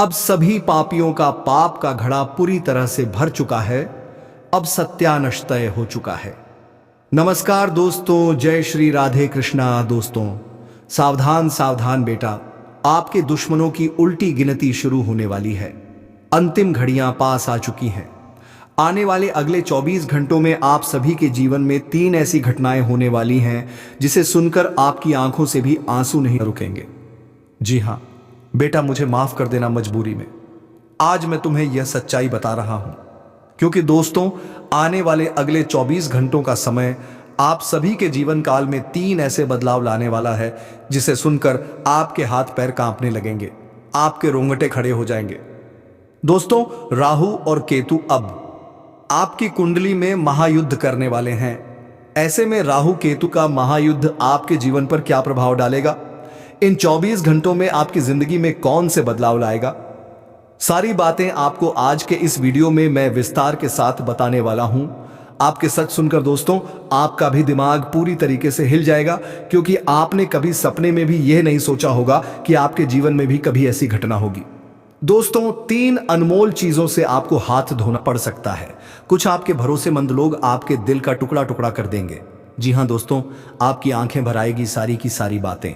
अब सभी पापियों का पाप का घड़ा पूरी तरह से भर चुका है। अब सत्यानश हो चुका है। नमस्कार दोस्तों, जय श्री राधे कृष्णा। दोस्तों सावधान सावधान बेटा, आपके दुश्मनों की उल्टी गिनती शुरू होने वाली है। अंतिम घड़ियां पास आ चुकी हैं। आने वाले अगले 24 घंटों में आप सभी के जीवन में 3 ऐसी घटनाएं होने वाली हैं जिसे सुनकर आपकी आंखों से भी आंसू नहीं रुकेंगे। जी हां बेटा, मुझे माफ कर देना मजबूरी में। आज मैं तुम्हें यह सच्चाई बता रहा हूं क्योंकि दोस्तों आने वाले अगले 24 घंटों का समय आप सभी के जीवन काल में 3 ऐसे बदलाव लाने वाला है जिसे सुनकर आपके हाथ पैर कांपने लगेंगे, आपके रोंगटे खड़े हो जाएंगे। दोस्तों राहु और केतु अब आपकी कुंडली में महायुद्ध करने वाले हैं। ऐसे में राहु केतु का महायुद्ध आपके जीवन पर क्या प्रभाव डालेगा, इन 24 घंटों में आपकी जिंदगी में कौन से बदलाव लाएगा, सारी बातें आपको आज के इस वीडियो में मैं विस्तार के साथ बताने वाला हूं। आपके सच सुनकर दोस्तों आपका भी दिमाग पूरी तरीके से हिल जाएगा, क्योंकि आपने कभी सपने में भी यह नहीं सोचा होगा कि आपके जीवन में भी कभी ऐसी घटना होगी। दोस्तों 3 अनमोल चीजों से आपको हाथ धोना पड़ सकता है। कुछ आपके भरोसेमंद लोग आपके दिल का टुकड़ा टुकड़ा कर देंगे। जी हां दोस्तों, आपकी आंखें भर आएगी सारी की सारी बातें।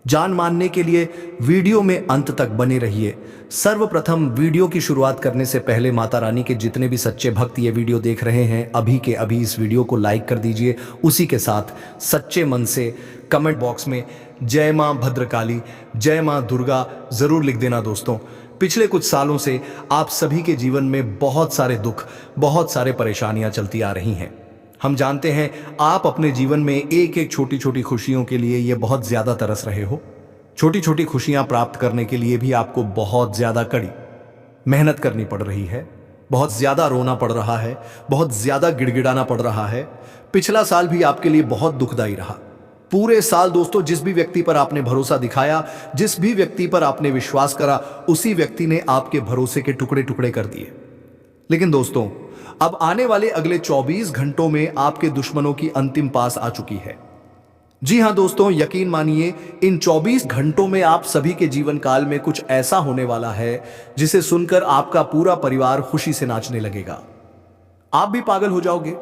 जान मानने के लिए वीडियो में अंत तक बने रहिए। सर्वप्रथम वीडियो की शुरुआत करने से पहले माता रानी के जितने भी सच्चे भक्त ये वीडियो देख रहे हैं, अभी के अभी इस वीडियो को लाइक कर दीजिए। उसी के साथ सच्चे मन से कमेंट बॉक्स में जय मां भद्रकाली, जय मां दुर्गा जरूर लिख देना। दोस्तों पिछले कुछ सालों से आप सभी के जीवन में बहुत सारे दुख, बहुत सारे परेशानियां चलती आ रही हैं। हम जानते हैं आप अपने जीवन में एक एक छोटी छोटी खुशियों के लिए ये बहुत ज्यादा तरस रहे हो। छोटी छोटी खुशियां प्राप्त करने के लिए भी आपको बहुत ज्यादा कड़ी मेहनत करनी पड़ रही है, बहुत ज्यादा रोना पड़ रहा है, बहुत ज्यादा गिड़गिड़ाना पड़ रहा है। पिछला साल भी आपके लिए बहुत दुखदाई रहा। पूरे साल दोस्तों जिस भी व्यक्ति पर आपने भरोसा दिखाया, जिस भी व्यक्ति पर आपने विश्वास करा, उसी व्यक्ति ने आपके भरोसे के टुकड़े टुकड़े कर दिए। लेकिन दोस्तों अब आने वाले अगले 24 घंटों में आपके दुश्मनों की अंतिम पास आ चुकी है। जी हां दोस्तों, यकीन मानिए इन 24 घंटों में आप सभी के जीवन काल में कुछ ऐसा होने वाला है जिसे सुनकर आपका पूरा परिवार खुशी से नाचने लगेगा। आप भी पागल हो जाओगे,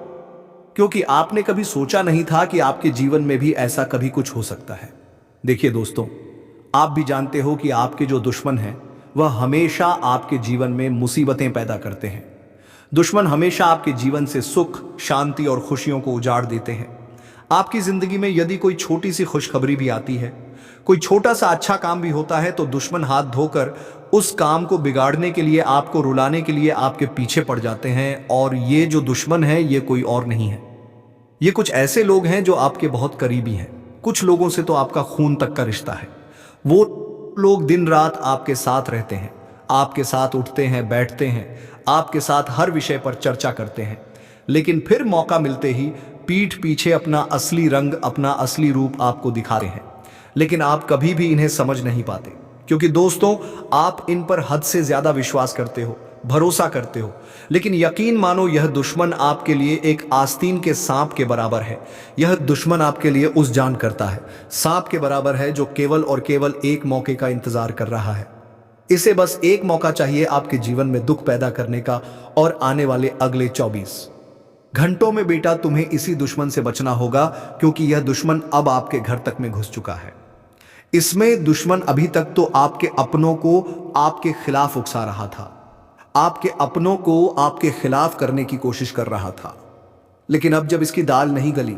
क्योंकि आपने कभी सोचा नहीं था कि आपके जीवन में भी ऐसा कभी कुछ हो सकता है। देखिए दोस्तों, आप भी जानते हो कि आपके जो दुश्मन हैं वह हमेशा आपके जीवन में मुसीबतें पैदा करते हैं। दुश्मन हमेशा आपके जीवन से सुख, शांति और खुशियों को उजाड़ देते हैं। आपकी जिंदगी में यदि कोई छोटी सी खुशखबरी भी आती है, कोई छोटा सा अच्छा काम भी होता है, तो दुश्मन हाथ धोकर उस काम को बिगाड़ने के लिए, आपको रुलाने के लिए आपके पीछे पड़ जाते हैं। और ये जो दुश्मन है ये कोई और नहीं है, ये कुछ ऐसे लोग हैं जो आपके बहुत करीबी हैं। कुछ लोगों से तो आपका खून तक का रिश्ता है। वो लोग दिन रात आपके साथ रहते हैं, आपके साथ उठते हैं, बैठते हैं, आपके साथ हर विषय पर चर्चा करते हैं, लेकिन फिर मौका मिलते ही पीठ पीछे अपना असली रंग, अपना असली रूप आपको दिखाते हैं। लेकिन आप कभी भी इन्हें समझ नहीं पाते, क्योंकि दोस्तों आप इन पर हद से ज्यादा विश्वास करते हो, भरोसा करते हो। लेकिन यकीन मानो यह दुश्मन आपके लिए एक आस्तीन के सांप के बराबर है। यह दुश्मन आपके लिए उस जान करता है, सांप के बराबर है, जो केवल और केवल एक मौके का इंतजार कर रहा है। इसे बस एक मौका चाहिए आपके जीवन में दुख पैदा करने का। और आने वाले अगले 24 घंटों में बेटा तुम्हें इसी दुश्मन से बचना होगा, क्योंकि यह दुश्मन अब आपके घर तक में घुस चुका है। इसमें दुश्मन अभी तक तो आपके अपनों को आपके खिलाफ उकसा रहा था, आपके अपनों को आपके खिलाफ करने की कोशिश कर रहा था। लेकिन अब जब इसकी दाल नहीं गली,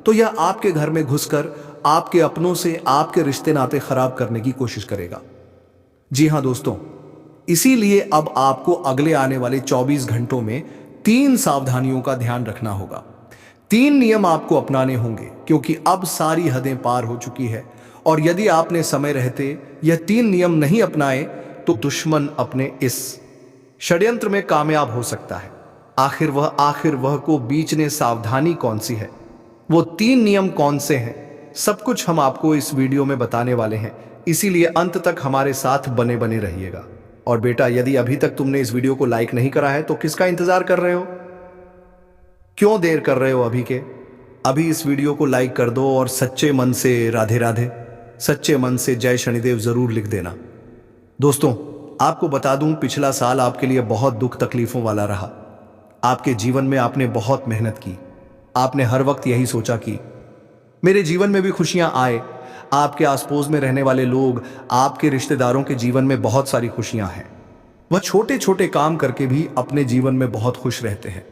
तो यह आपके घर में घुसकर आपके अपनों से आपके रिश्ते नाते खराब करने की कोशिश करेगा। जी हां दोस्तों, इसीलिए अब आपको अगले आने वाले 24 घंटों में 3 सावधानियों का ध्यान रखना होगा। 3 नियम आपको अपनाने होंगे, क्योंकि अब सारी हदें पार हो चुकी है। और यदि आपने समय रहते यह 3 नियम नहीं अपनाए, तो दुश्मन अपने इस षड्यंत्र में कामयाब हो सकता है। आखिर वह को बीचने सावधानी कौन सी है, वो 3 नियम कौन से हैं, सब कुछ हम आपको इस वीडियो में बताने वाले हैं। इसीलिए अंत तक हमारे साथ बने बने रहिएगा। और बेटा, यदि अभी तक तुमने इस वीडियो को लाइक नहीं करा है तो किसका इंतजार कर रहे हो? क्यों देर कर रहे हो? अभी इस वीडियो को लाइक कर दो और सच्चे मन से राधे राधे, सच्चे मन से जय शनिदेव जरूर लिख देना। दोस्तों आपको बता दूं, पिछला साल आपके लिए बहुत दुख तकलीफों वाला रहा। आपके जीवन में आपने बहुत मेहनत की। आपने हर वक्त यही सोचा कि मेरे जीवन में भी खुशियां आए। आपके आस पड़ोस में रहने वाले लोग, आपके रिश्तेदारों के जीवन में बहुत सारी खुशियां हैं। वह छोटे छोटे काम करके भी अपने जीवन में बहुत खुश रहते हैं,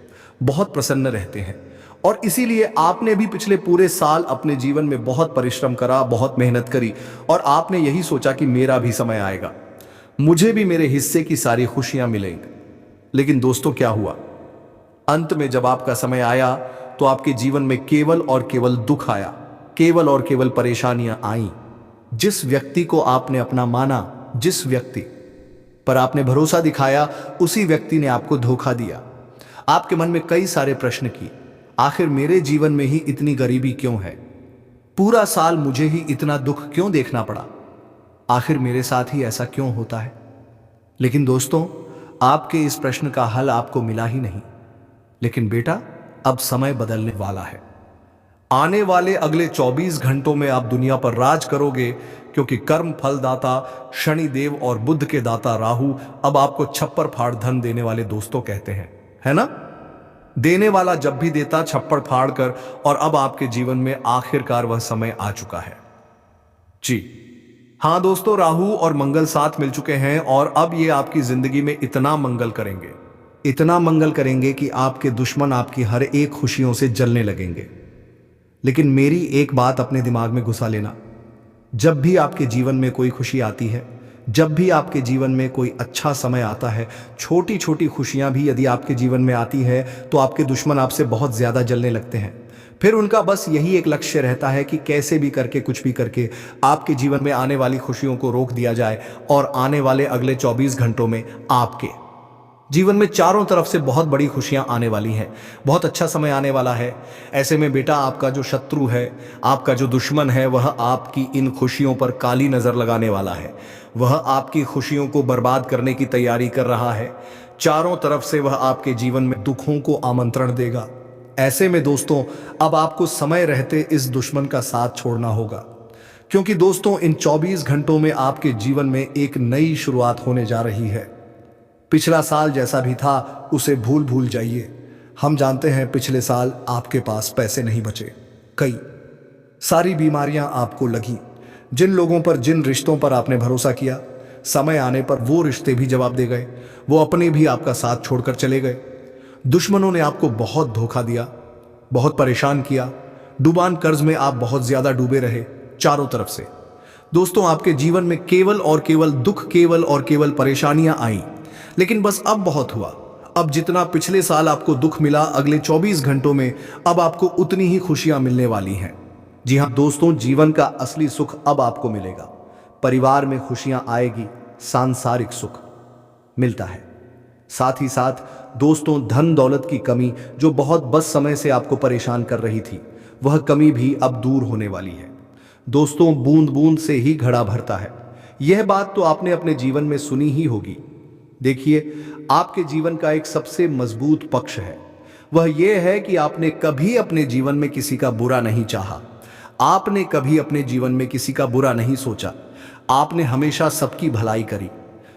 बहुत प्रसन्न रहते हैं। और इसीलिए आपने भी पिछले पूरे साल अपने जीवन में बहुत परिश्रम करा, बहुत मेहनत करी, और आपने यही सोचा कि मेरा भी समय आएगा, मुझे भी मेरे हिस्से की सारी खुशियां मिलेंगी। लेकिन दोस्तों, क्या हुआ? अंत में जब आपका समय आया तो आपके जीवन में केवल और केवल दुख आया, केवल और केवल परेशानियां आईं। जिस व्यक्ति को आपने अपना माना, जिस व्यक्ति पर आपने भरोसा दिखाया, उसी व्यक्ति ने आपको धोखा दिया। आपके मन में कई सारे प्रश्न किए, आखिर मेरे जीवन में ही इतनी गरीबी क्यों है? पूरा साल मुझे ही इतना दुख क्यों देखना पड़ा? आखिर मेरे साथ ही ऐसा क्यों होता है? लेकिन दोस्तों, आपके इस प्रश्न का हल आपको मिला ही नहीं। लेकिन बेटा, अब समय बदलने वाला है। आने वाले अगले 24 घंटों में आप दुनिया पर राज करोगे, क्योंकि कर्म फलदाता शनि देव और बुद्ध के दाता राहु अब आपको छप्पर फाड़ धन देने वाले दोस्तों कहते हैं, है ना? देने वाला जब भी देता छप्पर फाड़ कर, और अब आपके जीवन में आखिरकार वह समय आ चुका है। जी हाँ दोस्तों, राहु और मंगल साथ मिल चुके हैं, और अब ये आपकी जिंदगी में इतना मंगल करेंगे, इतना मंगल करेंगे कि आपके दुश्मन आपकी हर एक खुशियों से जलने लगेंगे। लेकिन मेरी एक बात अपने दिमाग में घुसा लेना, जब भी आपके जीवन में कोई खुशी आती है, जब भी आपके जीवन में कोई अच्छा समय आता है, छोटी छोटी खुशियां भी यदि आपके जीवन में आती है, तो आपके दुश्मन आपसे बहुत ज्यादा जलने लगते हैं। फिर उनका बस यही एक लक्ष्य रहता है कि कैसे भी करके, कुछ भी करके आपके जीवन में आने वाली खुशियों को रोक दिया जाए, और आने वाले अगले 24 घंटों में आपके जीवन में चारों तरफ से बहुत बड़ी खुशियां आने वाली हैं, बहुत अच्छा समय आने वाला है। ऐसे में बेटा, आपका जो शत्रु है, आपका जो दुश्मन है, वह आपकी इन खुशियों पर काली नजर लगाने वाला है। वह आपकी खुशियों को बर्बाद करने की तैयारी कर रहा है। चारों तरफ से वह आपके जीवन में दुखों को आमंत्रण देगा। ऐसे में दोस्तों, अब आपको समय रहते इस दुश्मन का साथ छोड़ना होगा, क्योंकि दोस्तों, इन 24 घंटों में आपके जीवन में एक नई शुरुआत होने जा रही है। पिछला साल जैसा भी था उसे भूल भूल जाइए। हम जानते हैं पिछले साल आपके पास पैसे नहीं बचे, कई सारी बीमारियां आपको लगी, जिन लोगों पर, जिन रिश्तों पर आपने भरोसा किया, समय आने पर वो रिश्ते भी जवाब दे गए, वो अपने भी आपका साथ छोड़कर चले गए। दुश्मनों ने आपको बहुत धोखा दिया, बहुत परेशान किया। डुबान कर्ज में आप बहुत ज्यादा डूबे रहे चारों तरफ से। दोस्तों, आपके जीवन में केवल और केवल दुख, केवल और केवल परेशानियां आई। लेकिन बस अब बहुत हुआ। अब जितना पिछले साल आपको दुख मिला, अगले 24 घंटों में अब आपको उतनी ही खुशियां मिलने वाली हैं। जी हां दोस्तों, जीवन का असली सुख अब आपको मिलेगा। परिवार में खुशियां आएगी, सांसारिक सुख मिलता है। साथ ही साथ दोस्तों, धन दौलत की कमी जो बहुत बस समय से आपको परेशान कर रही थी, वह कमी भी अब दूर होने वाली है। दोस्तों, बूंद बूंद से ही घड़ा भरता है। यह बात तो आपने अपने जीवन में सुनी ही होगी। देखिए, आपके जीवन का एक सबसे मजबूत पक्ष है, वह यह है कि आपने कभी अपने जीवन में किसी का बुरा नहीं चाहा। आपने कभी अपने जीवन में किसी का बुरा नहीं सोचा। आपने हमेशा सबकी भलाई करी,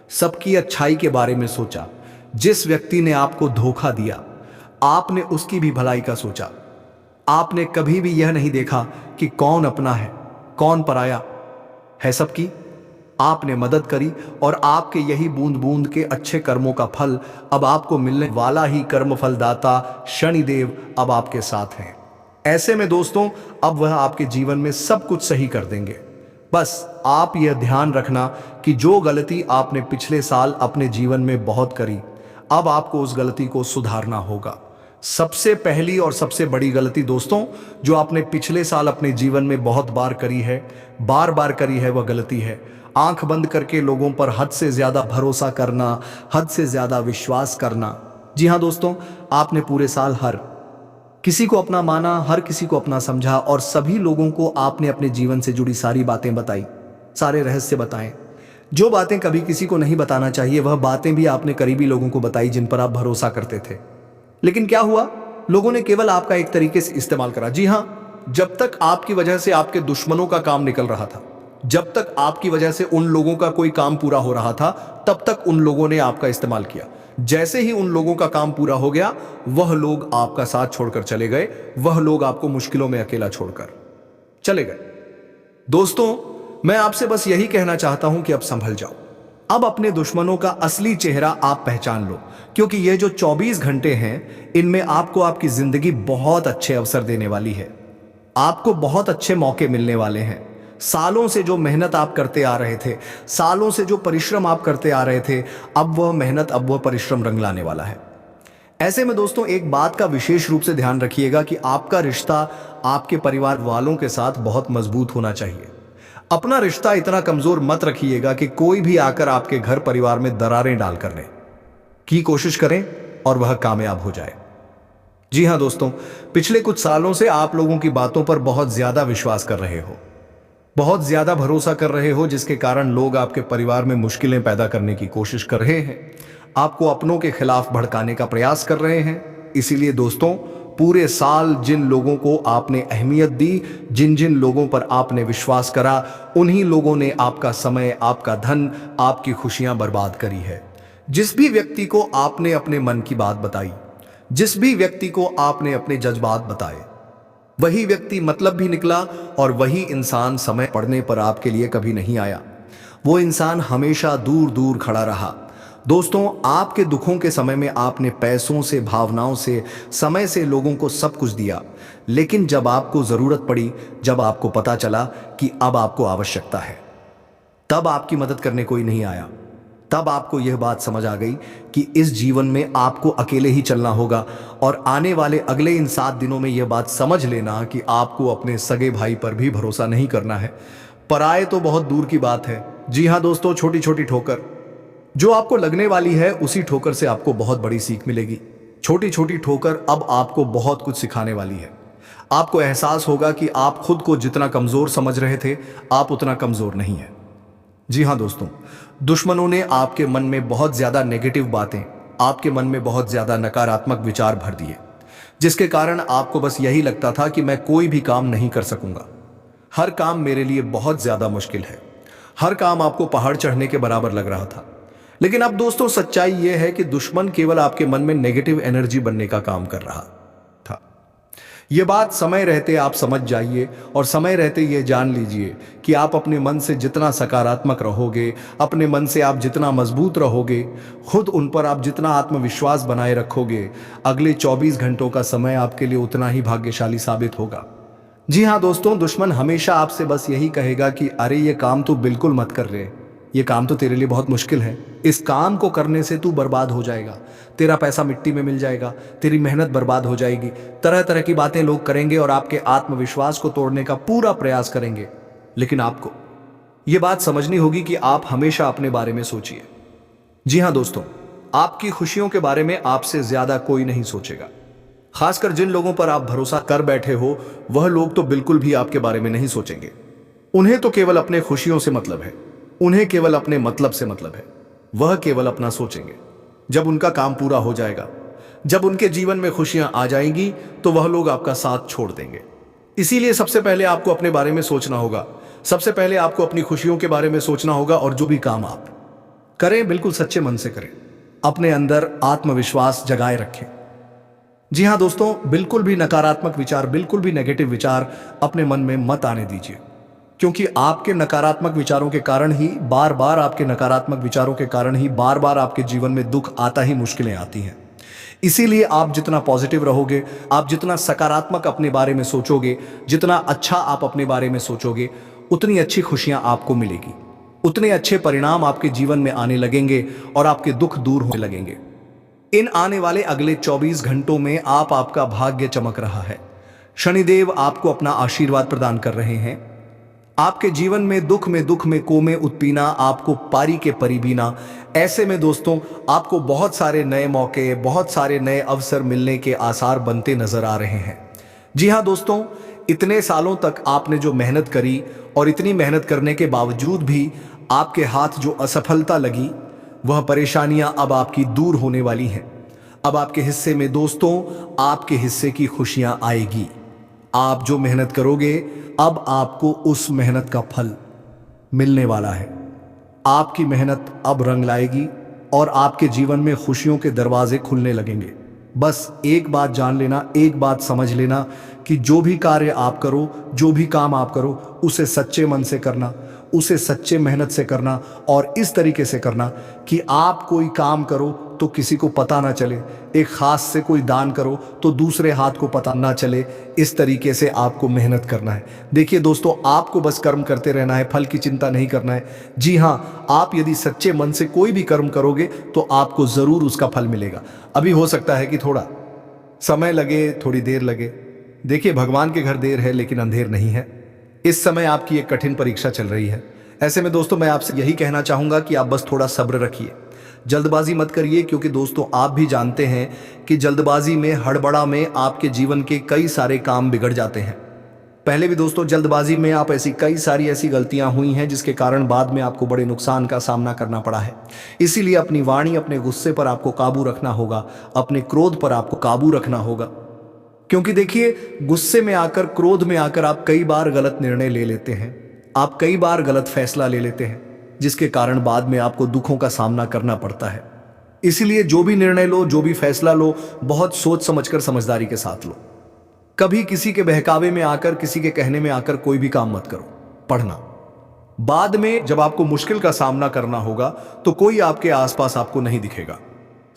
सबकी अच्छाई के बारे में सोचा। जिस व्यक्ति ने आपको धोखा दिया, आपने उसकी भी भलाई का सोचा। आपने कभी भी यह नहीं देखा कि कौन अपना है, कौन पराया है। सबकी आपने मदद करी, और आपके यही बूंद बूंद के अच्छे कर्मों का फल अब आपको मिलने वाला ही कर्म फलदाता शनिदेव अब आपके साथ हैं। ऐसे में दोस्तों, अब वह आपके जीवन में सब कुछ सही कर देंगे। बस आप यह ध्यान रखना कि जो गलती आपने पिछले साल अपने जीवन में बहुत करी, अब आपको उस गलती को सुधारना होगा। सबसे पहली और सबसे बड़ी गलती दोस्तों, जो आपने पिछले साल अपने जीवन में बहुत बार करी है, बार बार करी है, वह गलती है आंख बंद करके लोगों पर हद से ज्यादा भरोसा करना, हद से ज्यादा विश्वास करना। जी हां दोस्तों, आपने पूरे साल हर किसी को अपना माना, हर किसी को अपना समझा, और सभी लोगों को आपने अपने जीवन से जुड़ी सारी बातें बताई, सारे रहस्य बताए। जो बातें कभी किसी को नहीं बताना चाहिए, वह बातें भी आपने करीबी लोगों को बताई जिन पर आप भरोसा करते थे। लेकिन क्या हुआ? लोगों ने केवल आपका एक तरीके से इस्तेमाल करा। जी हां, जब तक आपकी वजह से आपके दुश्मनों का काम निकल रहा था, जब तक आपकी वजह से उन लोगों का कोई काम पूरा हो रहा था, तब तक उन लोगों ने आपका इस्तेमाल किया। जैसे ही उन लोगों का काम पूरा हो गया, वह लोग आपका साथ छोड़कर चले गए, वह लोग आपको मुश्किलों में अकेला छोड़कर चले गए। दोस्तों, मैं आपसे बस यही कहना चाहता हूं कि अब संभल जाओ। अब अपने दुश्मनों का असली चेहरा आप पहचान लो, क्योंकि ये जो 24 घंटे हैं, इनमें आपको आपकी जिंदगी बहुत अच्छे अवसर देने वाली है। आपको बहुत अच्छे मौके मिलने वाले हैं। सालों से जो मेहनत आप करते आ रहे थे, सालों से जो परिश्रम आप करते आ रहे थे, अब वह मेहनत, अब वह परिश्रम रंग लाने वाला है। ऐसे में दोस्तों, एक बात का विशेष रूप से ध्यान रखिएगा कि आपका रिश्ता आपके परिवार वालों के साथ बहुत मजबूत होना चाहिए। अपना रिश्ता इतना कमजोर मत रखिएगा कि कोई भी आकर आपके घर परिवार में दरारें डाल करने की कोशिश करें और वह कामयाब हो जाए। जी हां दोस्तों, पिछले कुछ सालों से आप लोगों की बातों पर बहुत ज्यादा विश्वास कर रहे हो, बहुत ज्यादा भरोसा कर रहे हो, जिसके कारण लोग आपके परिवार में मुश्किलें पैदा करने की कोशिश कर रहे हैं, आपको अपनों के खिलाफ भड़काने का प्रयास कर रहे हैं। इसीलिए दोस्तों, पूरे साल जिन लोगों को आपने अहमियत दी, जिन जिन लोगों पर आपने विश्वास करा, उन्हीं लोगों ने आपका समय, आपका धन, आपकी खुशियां बर्बाद करी है। जिस भी व्यक्ति को आपने अपने मन की बात बताई, जिस भी व्यक्ति को आपने अपने जज्बात बताए, वही व्यक्ति मतलब भी निकला और वही इंसान समय पड़ने पर आपके लिए कभी नहीं आया। वो इंसान हमेशा दूर दूर खड़ा रहा। दोस्तों, आपके दुखों के समय में आपने पैसों से, भावनाओं से, समय से लोगों को सब कुछ दिया, लेकिन जब आपको जरूरत पड़ी, जब आपको पता चला कि अब आपको आवश्यकता है, तब आपकी मदद करने कोई नहीं आया। तब आपको यह बात समझ आ गई कि इस जीवन में आपको अकेले ही चलना होगा, और आने वाले अगले इन 7 दिनों में यह बात समझ लेना कि आपको अपने सगे भाई पर भी भरोसा नहीं करना है। पराये तो बहुत दूर की बात है। जी हां दोस्तों, छोटी छोटी ठोकर जो आपको लगने वाली है, उसी ठोकर से आपको बहुत बड़ी सीख मिलेगी। छोटी छोटी ठोकर अब आपको बहुत कुछ सिखाने वाली है। आपको एहसास होगा कि आप खुद को जितना कमजोर समझ रहे थे, आप उतना कमजोर नहीं है। जी हां दोस्तों, दुश्मनों ने आपके मन में बहुत ज्यादा नेगेटिव बातें, आपके मन में बहुत ज्यादा नकारात्मक विचार भर दिए, जिसके कारण आपको बस यही लगता था कि मैं कोई भी काम नहीं कर सकूंगा, हर काम मेरे लिए बहुत ज्यादा मुश्किल है, हर काम आपको पहाड़ चढ़ने के बराबर लग रहा था। लेकिन अब दोस्तों, सच्चाई यह है कि दुश्मन केवल आपके मन में नेगेटिव एनर्जी बनने का काम कर रहा था। यह बात समय रहते आप समझ जाइए, और समय रहते यह जान लीजिए कि आप अपने मन से जितना सकारात्मक रहोगे, अपने मन से आप जितना मजबूत रहोगे, खुद उन पर आप जितना आत्मविश्वास बनाए रखोगे, अगले 24 घंटों का समय आपके लिए उतना ही भाग्यशाली साबित होगा। जी हाँ दोस्तों, दुश्मन हमेशा आपसे बस यही कहेगा कि अरे ये काम तो बिल्कुल मत कर रहे, ये काम तो तेरे लिए बहुत मुश्किल है, इस काम को करने से तू बर्बाद हो जाएगा, तेरा पैसा मिट्टी में मिल जाएगा, तेरी मेहनत बर्बाद हो जाएगी। तरह तरह की बातें लोग करेंगे और आपके आत्मविश्वास को तोड़ने का पूरा प्रयास करेंगे। लेकिन आपको यह बात समझनी होगी कि आप हमेशा अपने बारे में सोचिए। जी हां दोस्तों, आपकी खुशियों के बारे में आपसे ज्यादा कोई नहीं सोचेगा। खासकर जिन लोगों पर आप भरोसा कर बैठे हो, वह लोग तो बिल्कुल भी आपके बारे में नहीं सोचेंगे। उन्हें तो केवल अपने खुशियों से मतलब है, उन्हें केवल अपने मतलब से मतलब है। वह केवल अपना सोचेंगे। जब उनका काम पूरा हो जाएगा, जब उनके जीवन में खुशियां आ जाएंगी, तो वह लोग आपका साथ छोड़ देंगे। इसीलिए सबसे पहले आपको अपने बारे में सोचना होगा। सबसे पहले आपको अपनी खुशियों के बारे में सोचना होगा, और जो भी काम आप करें, बिल्कुल सच्चे मन से करें। अपने अंदर आत्मविश्वास जगाए रखें। जी हां दोस्तों, बिल्कुल भी नकारात्मक विचार, बिल्कुल भी नेगेटिव विचार अपने मन में मत आने दीजिए, क्योंकि आपके नकारात्मक विचारों के कारण ही बार बार आपके जीवन में दुख आता ही, मुश्किलें आती हैं। इसीलिए आप जितना पॉजिटिव रहोगे, आप जितना सकारात्मक अपने बारे में सोचोगे, जितना अच्छा आप अपने बारे में सोचोगे, उतनी अच्छी खुशियां आपको मिलेगी, उतने अच्छे परिणाम आपके जीवन में आने लगेंगे और आपके दुख दूर होने लगेंगे। इन आने वाले अगले 24 घंटों में आपका भाग्य चमक रहा है। शनिदेव आपको अपना आशीर्वाद प्रदान कर रहे हैं। आपके जीवन में दुख में कोमे उत्पीना, आपको पारी के परिबीना। ऐसे में दोस्तों, आपको बहुत सारे नए मौके, बहुत सारे नए अवसर मिलने के आसार बनते नजर आ रहे हैं। जी हाँ दोस्तों, इतने सालों तक आपने जो मेहनत करी, और इतनी मेहनत करने के बावजूद भी आपके हाथ जो असफलता लगी, वह परेशानियां अब आपकी दूर होने वाली हैं। अब आपके हिस्से में दोस्तों, आपके हिस्से की खुशियां आएगी। आप जो मेहनत करोगे, अब आपको उस मेहनत का फल मिलने वाला है। आपकी मेहनत अब रंग लाएगी और आपके जीवन में खुशियों के दरवाजे खुलने लगेंगे। बस एक बात जान लेना, एक बात समझ लेना कि जो भी कार्य आप करो, जो भी काम आप करो, उसे सच्चे मन से करना, उसे सच्चे मेहनत से करना और इस तरीके से करना कि आप कोई काम करो तो किसी को पता ना चले, एक खास से कोई दान करो तो दूसरे हाथ को पता ना चले। इस तरीके से आपको मेहनत करना है। देखिए दोस्तों, आपको बस कर्म करते रहना है, फल की चिंता नहीं करना है। जी हाँ, आप यदि सच्चे मन से कोई भी कर्म करोगे तो आपको जरूर उसका फल मिलेगा। अभी हो सकता है कि थोड़ा समय लगे, थोड़ी देर लगे। देखिए, भगवान के घर देर है लेकिन अंधेर नहीं है। इस समय आपकी एक कठिन परीक्षा चल रही है। ऐसे में दोस्तों, मैं आपसे यही कहना चाहूंगा कि आप बस थोड़ा सब्र रखिए, जल्दबाजी मत करिए, क्योंकि दोस्तों आप भी जानते हैं कि जल्दबाजी में, हड़बड़ा में आपके जीवन के कई सारे काम बिगड़ जाते हैं। पहले भी दोस्तों जल्दबाजी में आप कई सारी ऐसी गलतियां हुई हैं जिसके कारण बाद में आपको बड़े नुकसान का सामना करना पड़ा है। इसीलिए अपनी वाणी, अपने गुस्से पर आपको काबू रखना होगा, अपने क्रोध पर आपको काबू रखना होगा। क्योंकि देखिए, गुस्से में आकर, क्रोध में आकर आप कई बार गलत निर्णय ले लेते हैं, आप कई बार गलत फैसला ले लेते हैं, जिसके कारण बाद में आपको दुखों का सामना करना पड़ता है। इसीलिए जो भी निर्णय लो, जो भी फैसला लो, बहुत सोच समझकर, समझदारी के साथ लो। कभी किसी के बहकावे में आकर, किसी के कहने में आकर कोई भी काम मत करो। पढ़ना, बाद में जब आपको मुश्किल का सामना करना होगा तो कोई आपके आसपास आपको नहीं दिखेगा।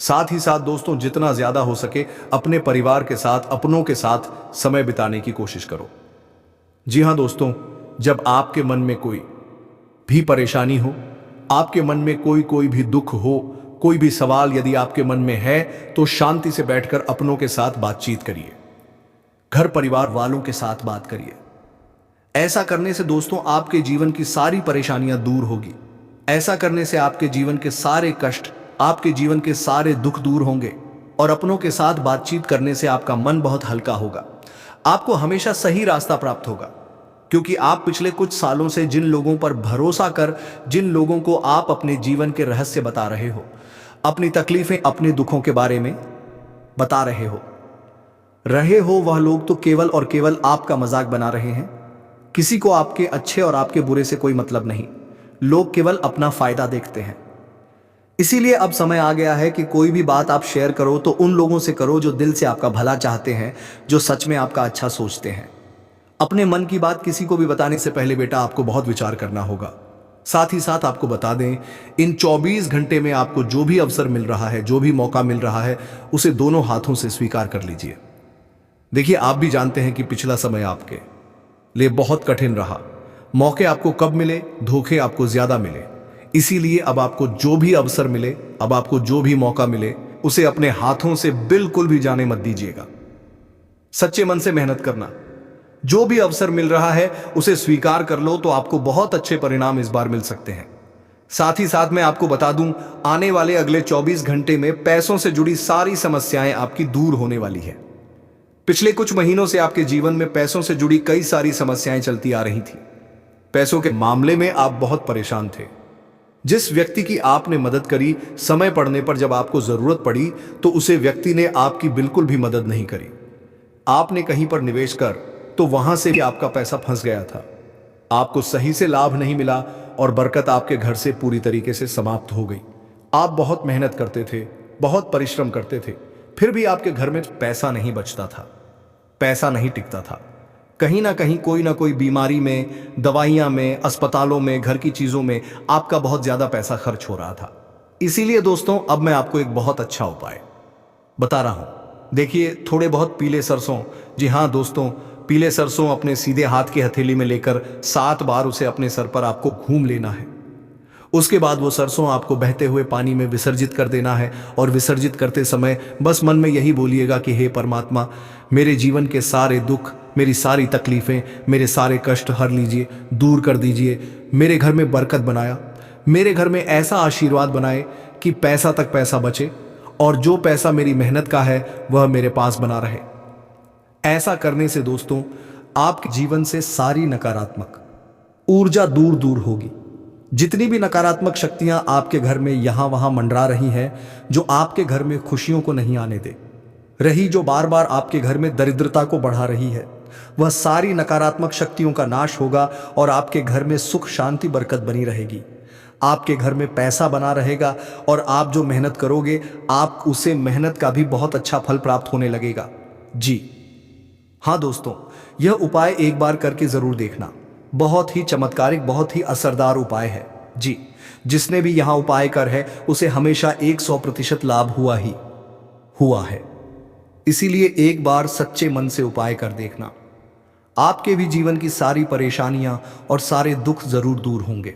साथ ही साथ दोस्तों, जितना ज्यादा हो सके अपने परिवार के साथ, अपनों के साथ समय बिताने की कोशिश करो। जी हां दोस्तों, जब आपके मन में कोई भी परेशानी हो, आपके मन में कोई भी दुख हो, कोई भी सवाल यदि आपके मन में है, तो शांति से बैठकर अपनों के साथ बातचीत करिए, घर परिवार वालों के साथ बात करिए। ऐसा करने से दोस्तों आपके जीवन की सारी परेशानियां दूर होगी। ऐसा करने से आपके जीवन के सारे कष्ट, आपके जीवन के सारे दुख दूर होंगे और अपनों के साथ बातचीत करने से आपका मन बहुत हल्का होगा। आपको हमेशा सही रास्ता प्राप्त होगा, क्योंकि आप पिछले कुछ सालों से जिन लोगों पर भरोसा कर, जिन लोगों को आप अपने जीवन के रहस्य बता रहे हो, अपनी तकलीफें, अपने दुखों के बारे में बता रहे हो, वह लोग तो केवल और केवल आपका मजाक बना रहे हैं। किसी को आपके अच्छे और आपके बुरे से कोई मतलब नहीं। लोग केवल अपना फायदा देखते हैं। इसीलिए अब समय आ गया है कि कोई भी बात आप शेयर करो तो उन लोगों से करो जो दिल से आपका भला चाहते हैं, जो सच में आपका अच्छा सोचते हैं। अपने मन की बात किसी को भी बताने से पहले बेटा आपको बहुत विचार करना होगा। साथ ही साथ आपको बता दें, इन 24 घंटे में आपको जो भी अवसर मिल रहा है, जो भी मौका मिल रहा है, उसे दोनों हाथों से स्वीकार कर लीजिए। देखिए, आप भी जानते हैं कि पिछला समय आपके लिए बहुत कठिन रहा। मौके आपको कब मिले, धोखे आपको ज्यादा मिले। इसीलिए अब आपको जो भी अवसर मिले, अब आपको जो भी मौका मिले, उसे अपने हाथों से बिल्कुल भी जाने मत दीजिएगा। सच्चे मन से मेहनत करना। जो भी अवसर मिल रहा है उसे स्वीकार कर लो, तो आपको बहुत अच्छे परिणाम इस बार मिल सकते हैं। साथ ही साथ मैं आपको बता दूं, आने वाले अगले 24 घंटे में पैसों से जुड़ी सारी समस्याएं आपकी दूर होने वाली है। पिछले कुछ महीनों से आपके जीवन में पैसों से जुड़ी कई सारी समस्याएं चलती आ रही थी। पैसों के मामले में आप बहुत परेशान थे। जिस व्यक्ति की आपने मदद करी, समय पड़ने पर जब आपको जरूरत पड़ी तो उसे व्यक्ति ने आपकी बिल्कुल भी मदद नहीं करी। आपने कहीं पर निवेश कर तो वहां से भी आपका पैसा फंस गया था। आपको सही से लाभ नहीं मिला और बरकत आपके घर से पूरी तरीके से समाप्त हो गई। आप बहुत मेहनत करते थे, बहुत परिश्रम करते थे, फिर भी आपके घर में पैसा नहीं बचता था, पैसा नहीं टिकता था। कहीं ना कोई बीमारी में, दवाइयां में, अस्पतालों में, घर की चीजों में आपका बहुत ज्यादा पैसा खर्च हो रहा था। इसीलिए दोस्तों, अब मैं आपको एक बहुत अच्छा उपाय बता रहा हूं। देखिए, थोड़े बहुत पीले सरसों, जी हां दोस्तों, पीले सरसों अपने सीधे हाथ की हथेली में लेकर 7 बार उसे अपने सर पर आपको घूम लेना है। उसके बाद वो सरसों आपको बहते हुए पानी में विसर्जित कर देना है और विसर्जित करते समय बस मन में यही बोलिएगा कि हे परमात्मा, मेरे जीवन के सारे दुख, मेरी सारी तकलीफें, मेरे सारे कष्ट हर लीजिए, दूर कर दीजिए। मेरे घर में बरकत बनाया, मेरे घर में ऐसा आशीर्वाद बनाए कि पैसा तक पैसा बचे और जो पैसा मेरी मेहनत का है वह मेरे पास बना रहे। ऐसा करने से दोस्तों आपके जीवन से सारी नकारात्मक ऊर्जा दूर दूर होगी। जितनी भी नकारात्मक शक्तियां आपके घर में यहां वहां मंडरा रही हैं, जो आपके घर में खुशियों को नहीं आने दे रही, जो बार बार आपके घर में दरिद्रता को बढ़ा रही है, वह सारी नकारात्मक शक्तियों का नाश होगा और आपके घर में सुख शांति बरकत बनी रहेगी। आपके घर में पैसा बना रहेगा और आप जो मेहनत करोगे आप उसे मेहनत का भी बहुत अच्छा फल प्राप्त होने लगेगा। जी हाँ दोस्तों, यह उपाय एक बार करके जरूर देखना। बहुत ही चमत्कारिक, बहुत ही असरदार उपाय है। जी, जिसने भी यहाँ उपाय कर है उसे हमेशा 100% लाभ हुआ है। इसीलिए एक बार सच्चे मन से उपाय कर देखना, आपके भी जीवन की सारी परेशानियां और सारे दुख जरूर दूर होंगे।